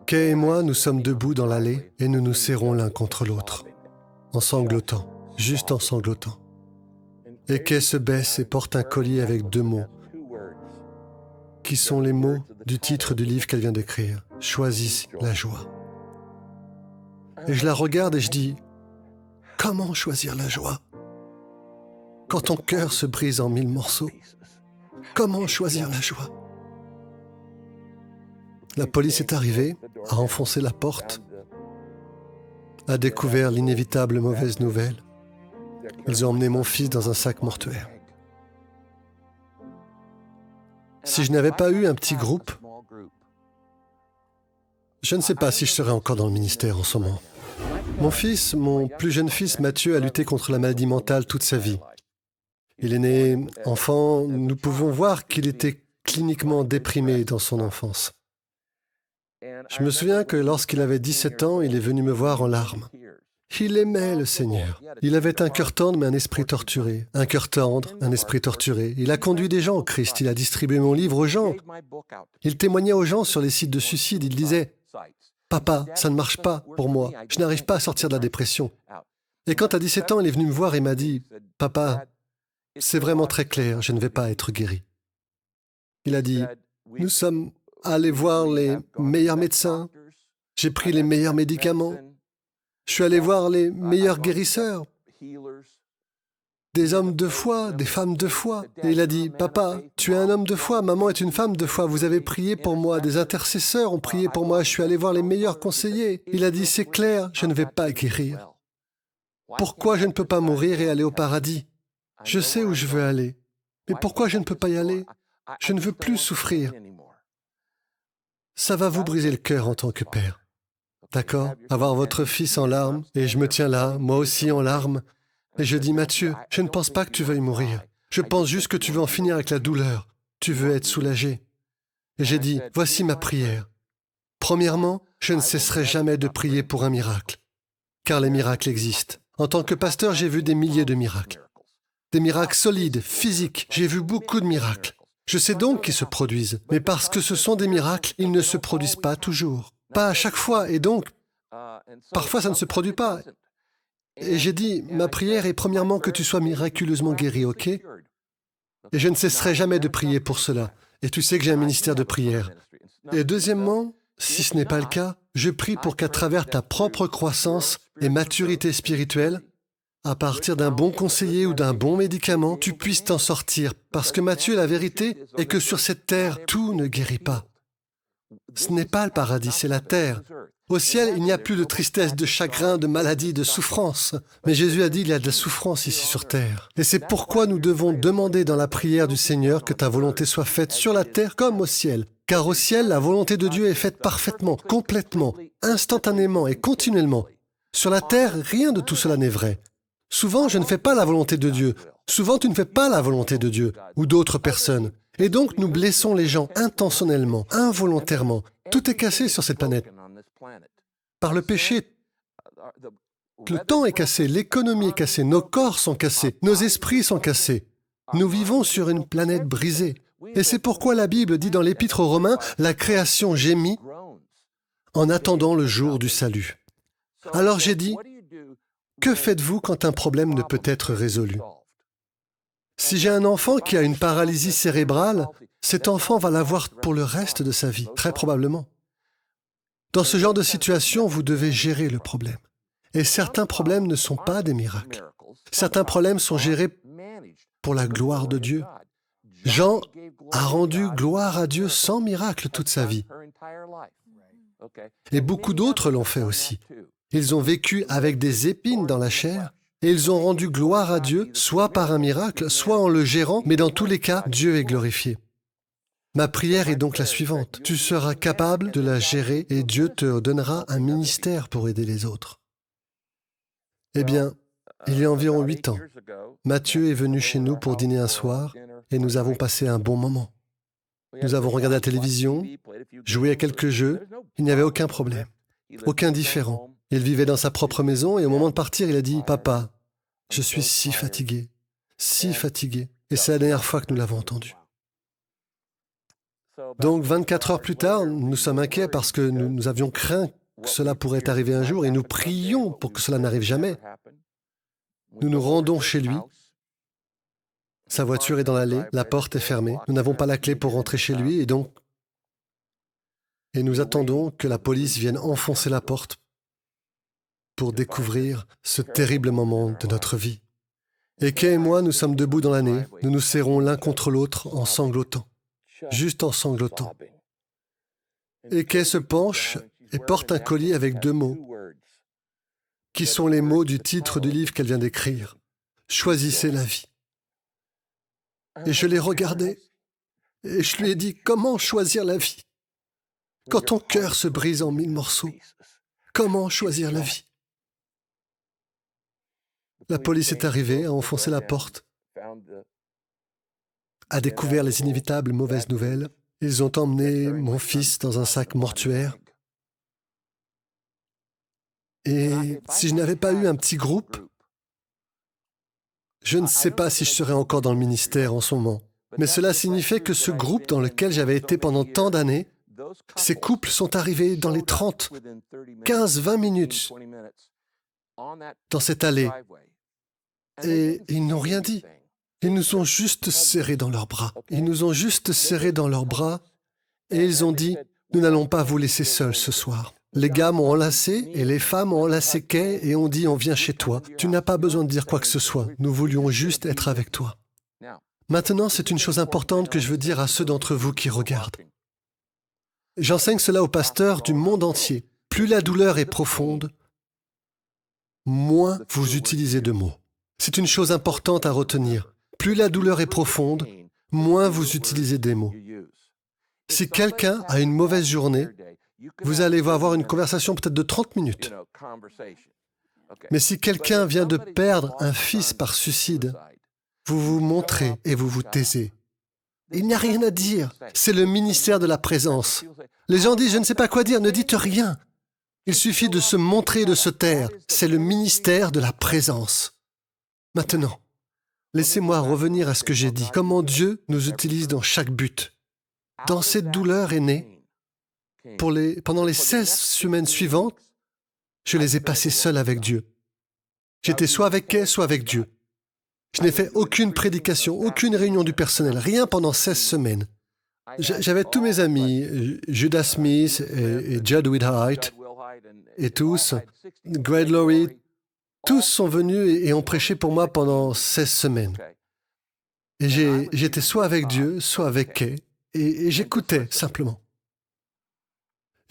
Kay et moi, nous sommes debout dans l'allée et nous nous serrons l'un contre l'autre, en sanglotant, juste en sanglotant. Et Kay se baisse et porte un collier avec 2 mots, qui sont les mots du titre du livre qu'elle vient d'écrire, « Choisis la joie ». Et je la regarde et je dis, « Comment choisir la joie ? Quand ton cœur se brise en 1000 morceaux, comment choisir la joie ? » La police est arrivée, a enfoncé la porte, a découvert l'inévitable mauvaise nouvelle. Ils ont emmené mon fils dans un sac mortuaire. Si je n'avais pas eu un petit groupe, je ne sais pas si je serais encore dans le ministère en ce moment. Mon plus jeune fils, Mathieu, a lutté contre la maladie mentale toute sa vie. Il est né enfant, nous pouvons voir qu'il était cliniquement déprimé dans son enfance. Je me souviens que lorsqu'il avait 17 ans, il est venu me voir en larmes. Il aimait le Seigneur. Il avait un cœur tendre mais un esprit torturé. Un cœur tendre, un esprit torturé. Il a conduit des gens au Christ. Il a distribué mon livre aux gens. Il témoignait aux gens sur les sites de suicide. Il disait « Papa, ça ne marche pas pour moi. Je n'arrive pas à sortir de la dépression. » Et quand à 17 ans, il est venu me voir et m'a dit « Papa, c'est vraiment très clair, je ne vais pas être guéri. » Il a dit « Nous sommes allés voir les meilleurs médecins. J'ai pris les meilleurs médicaments. Je suis allé voir les meilleurs guérisseurs, des hommes de foi, des femmes de foi. » Et il a dit, « Papa, tu es un homme de foi, maman est une femme de foi. Vous avez prié pour moi, des intercesseurs ont prié pour moi. Je suis allé voir les meilleurs conseillers. » Il a dit, « C'est clair, je ne vais pas guérir. Pourquoi je ne peux pas mourir et aller au paradis? Je sais où je veux aller. Mais pourquoi je ne peux pas y aller? Je ne veux plus souffrir. » Ça va vous briser le cœur en tant que père. D'accord? Avoir votre fils en larmes, et je me tiens là, moi aussi en larmes, et je dis, Mathieu, je ne pense pas que tu veuilles mourir. Je pense juste que tu veux en finir avec la douleur. Tu veux être soulagé. Et j'ai dit, voici ma prière. Premièrement, je ne cesserai jamais de prier pour un miracle, car les miracles existent. En tant que pasteur, j'ai vu des milliers de miracles. Des miracles solides, physiques. J'ai vu beaucoup de miracles. Je sais donc qu'ils se produisent, mais parce que ce sont des miracles, ils ne se produisent pas toujours. Pas à chaque fois, et donc, parfois ça ne se produit pas. Et j'ai dit, ma prière est premièrement que tu sois miraculeusement guéri, ok? Et je ne cesserai jamais de prier pour cela. Et tu sais que j'ai un ministère de prière. Et deuxièmement, si ce n'est pas le cas, je prie pour qu'à travers ta propre croissance et maturité spirituelle, à partir d'un bon conseiller ou d'un bon médicament, tu puisses t'en sortir. Parce que Matthieu, la vérité est que sur cette terre, tout ne guérit pas. Ce n'est pas le paradis, c'est la terre. Au ciel, il n'y a plus de tristesse, de chagrin, de maladie, de souffrance. Mais Jésus a dit, il y a de la souffrance ici sur terre. Et c'est pourquoi nous devons demander dans la prière du Seigneur que ta volonté soit faite sur la terre comme au ciel. Car au ciel, la volonté de Dieu est faite parfaitement, complètement, instantanément et continuellement. Sur la terre, rien de tout cela n'est vrai. Souvent, je ne fais pas la volonté de Dieu. Souvent, tu ne fais pas la volonté de Dieu ou d'autres personnes. Et donc, nous blessons les gens intentionnellement, involontairement. Tout est cassé sur cette planète. Par le péché, le temps est cassé, l'économie est cassée, nos corps sont cassés, nos esprits sont cassés. Nous vivons sur une planète brisée. Et c'est pourquoi la Bible dit dans l'Épître aux Romains, la création gémit en attendant le jour du salut. Alors j'ai dit, que faites-vous quand un problème ne peut être résolu? Si j'ai un enfant qui a une paralysie cérébrale, cet enfant va l'avoir pour le reste de sa vie, très probablement. Dans ce genre de situation, vous devez gérer le problème. Et certains problèmes ne sont pas des miracles. Certains problèmes sont gérés pour la gloire de Dieu. Jean a rendu gloire à Dieu sans miracle toute sa vie. Et beaucoup d'autres l'ont fait aussi. Ils ont vécu avec des épines dans la chair et ils ont rendu gloire à Dieu, soit par un miracle, soit en le gérant, mais dans tous les cas, Dieu est glorifié. Ma prière est donc la suivante. Tu seras capable de la gérer et Dieu te donnera un ministère pour aider les autres. Eh bien, il y a environ 8 ans, Mathieu est venu chez nous pour dîner un soir et nous avons passé un bon moment. Nous avons regardé la télévision, joué à quelques jeux, il n'y avait aucun problème, aucun différend. Il vivait dans sa propre maison et au moment de partir, il a dit « Papa, je suis si fatigué. » Et c'est la dernière fois que nous l'avons entendu. Donc 24 heures plus tard, nous sommes inquiets parce que nous avions craint que cela pourrait arriver un jour et nous prions pour que cela n'arrive jamais. Nous nous rendons chez lui. Sa voiture est dans l'allée, la porte est fermée. Nous n'avons pas la clé pour rentrer chez lui et nous attendons que la police vienne enfoncer la porte pour découvrir ce terrible moment de notre vie. Et Kay et moi, nous sommes debout dans l'année. Nous nous serrons l'un contre l'autre en sanglotant, juste en sanglotant. Et Kay se penche et porte un collier avec 2 mots, qui sont les mots du titre du livre qu'elle vient d'écrire. « Choisissez la vie ». Et je l'ai regardé et je lui ai dit « Comment choisir la vie ?» Quand ton cœur se brise en 1000 morceaux, comment choisir la vie? La police est arrivée, a enfoncé la porte, a découvert les inévitables mauvaises nouvelles. Ils ont emmené mon fils dans un sac mortuaire. Et si je n'avais pas eu un petit groupe, je ne sais pas si je serais encore dans le ministère en ce moment. Mais cela signifiait que ce groupe dans lequel j'avais été pendant tant d'années, ces couples sont arrivés dans les 30, 15, 20 minutes dans cette allée. Et ils n'ont rien dit. Ils nous ont juste serrés dans leurs bras. Ils nous ont juste serrés dans leurs bras et ils ont dit « Nous n'allons pas vous laisser seuls ce soir ». Les gars m'ont enlacé et les femmes ont enlacé Kay et ont dit « On vient chez toi. Tu n'as pas besoin de dire quoi que ce soit. Nous voulions juste être avec toi. » Maintenant, c'est une chose importante que je veux dire à ceux d'entre vous qui regardent. J'enseigne cela aux pasteurs du monde entier. Plus la douleur est profonde, moins vous utilisez de mots. C'est une chose importante à retenir. Plus la douleur est profonde, moins vous utilisez des mots. Si quelqu'un a une mauvaise journée, vous allez avoir une conversation peut-être de 30 minutes. Mais si quelqu'un vient de perdre un fils par suicide, vous vous montrez et vous vous taisez. Il n'y a rien à dire. C'est le ministère de la présence. Les gens disent « Je ne sais pas quoi dire », ne dites rien. Il suffit de se montrer et de se taire. C'est le ministère de la présence. Maintenant, laissez-moi revenir à ce que j'ai dit. Comment Dieu nous utilise dans chaque but. Dans cette douleur est née, pendant les 16 semaines suivantes, je les ai passées seul avec Dieu. J'étais soit avec Kay, soit avec Dieu. Je n'ai fait aucune prédication, aucune réunion du personnel, rien pendant 16 semaines. J'avais tous mes amis, Judah Smith et Judd Wilhite, et tous, Greg Laurie, tous sont venus et ont prêché pour moi pendant 16 semaines. Et j'étais soit avec Dieu, soit avec Kay, et j'écoutais simplement.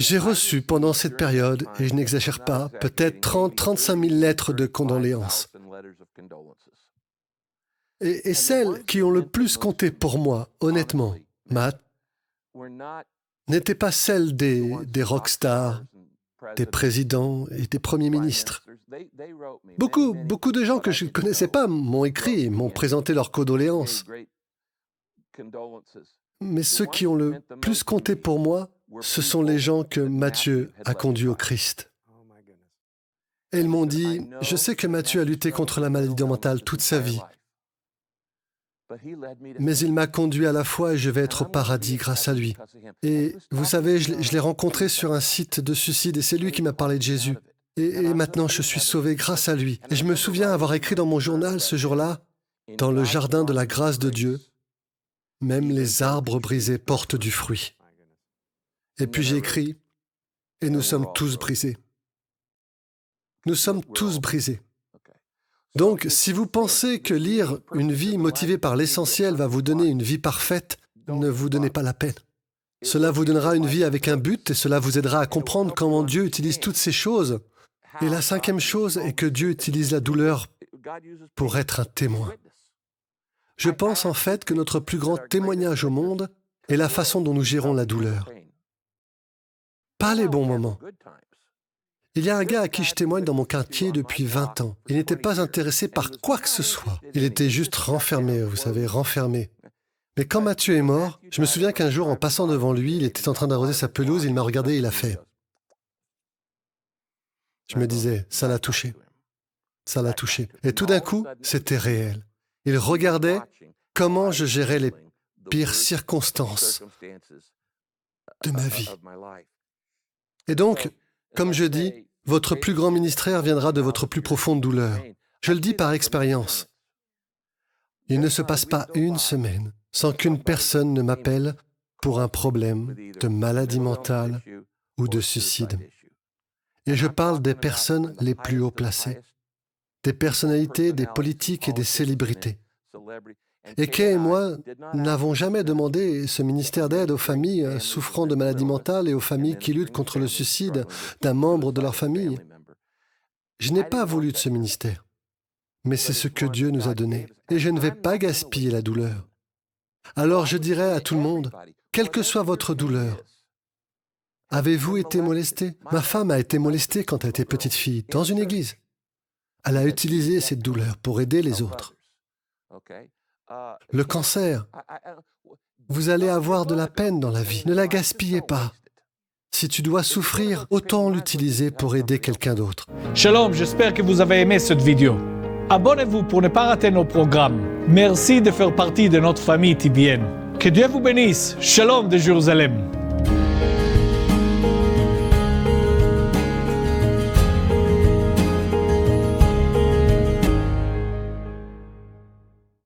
J'ai reçu pendant cette période, et je n'exagère pas, peut-être 35 000 lettres de condoléances. Et celles qui ont le plus compté pour moi, honnêtement, Matt, n'étaient pas celles des rockstars, des présidents et des premiers ministres. Beaucoup de gens que je ne connaissais pas m'ont écrit et m'ont présenté leurs condoléances. Mais ceux qui ont le plus compté pour moi, ce sont les gens que Matthieu a conduits au Christ. Et ils m'ont dit, je sais que Matthieu a lutté contre la maladie mentale toute sa vie, mais il m'a conduit à la foi et je vais être au paradis grâce à lui. Et vous savez, je l'ai rencontré sur un site de suicide et c'est lui qui m'a parlé de Jésus. Et maintenant, je suis sauvé grâce à lui. Et je me souviens avoir écrit dans mon journal ce jour-là, dans le jardin de la grâce de Dieu, même les arbres brisés portent du fruit. Et puis j'ai écrit, et nous sommes tous brisés. Nous sommes tous brisés. Donc, si vous pensez que lire une vie motivée par l'essentiel va vous donner une vie parfaite, ne vous donnez pas la peine. Cela vous donnera une vie avec un but et cela vous aidera à comprendre comment Dieu utilise toutes ces choses. Et la 5e chose est que Dieu utilise la douleur pour être un témoin. Je pense en fait que notre plus grand témoignage au monde est la façon dont nous gérons la douleur. Pas les bons moments. Il y a un gars à qui je témoigne dans mon quartier depuis 20 ans. Il n'était pas intéressé par quoi que ce soit. Il était juste renfermé, vous savez, renfermé. Mais quand Matthieu est mort, je me souviens qu'un jour, en passant devant lui, il était en train d'arroser sa pelouse, il m'a regardé et il a fait. Je me disais, ça l'a touché. Ça l'a touché. Et tout d'un coup, c'était réel. Il regardait comment je gérais les pires circonstances de ma vie. Et donc, comme je dis, votre plus grand ministère viendra de votre plus profonde douleur. Je le dis par expérience. Il ne se passe pas une semaine sans qu'une personne ne m'appelle pour un problème de maladie mentale ou de suicide. Et je parle des personnes les plus haut placées, des personnalités, des politiques et des célébrités. Et Kay et moi n'avons jamais demandé ce ministère d'aide aux familles souffrant de maladies mentales et aux familles qui luttent contre le suicide d'un membre de leur famille. Je n'ai pas voulu de ce ministère, mais c'est ce que Dieu nous a donné. Et je ne vais pas gaspiller la douleur. Alors je dirais à tout le monde, quelle que soit votre douleur, avez-vous été molesté? Ma femme a été molestée quand elle était petite fille, dans une église. Elle a utilisé cette douleur pour aider les autres. Le cancer, vous allez avoir de la peine dans la vie. Ne la gaspillez pas. Si tu dois souffrir, autant l'utiliser pour aider quelqu'un d'autre. Shalom, j'espère que vous avez aimé cette vidéo. Abonnez-vous pour ne pas rater nos programmes. Merci de faire partie de notre famille TBN. Que Dieu vous bénisse. Shalom de Jérusalem.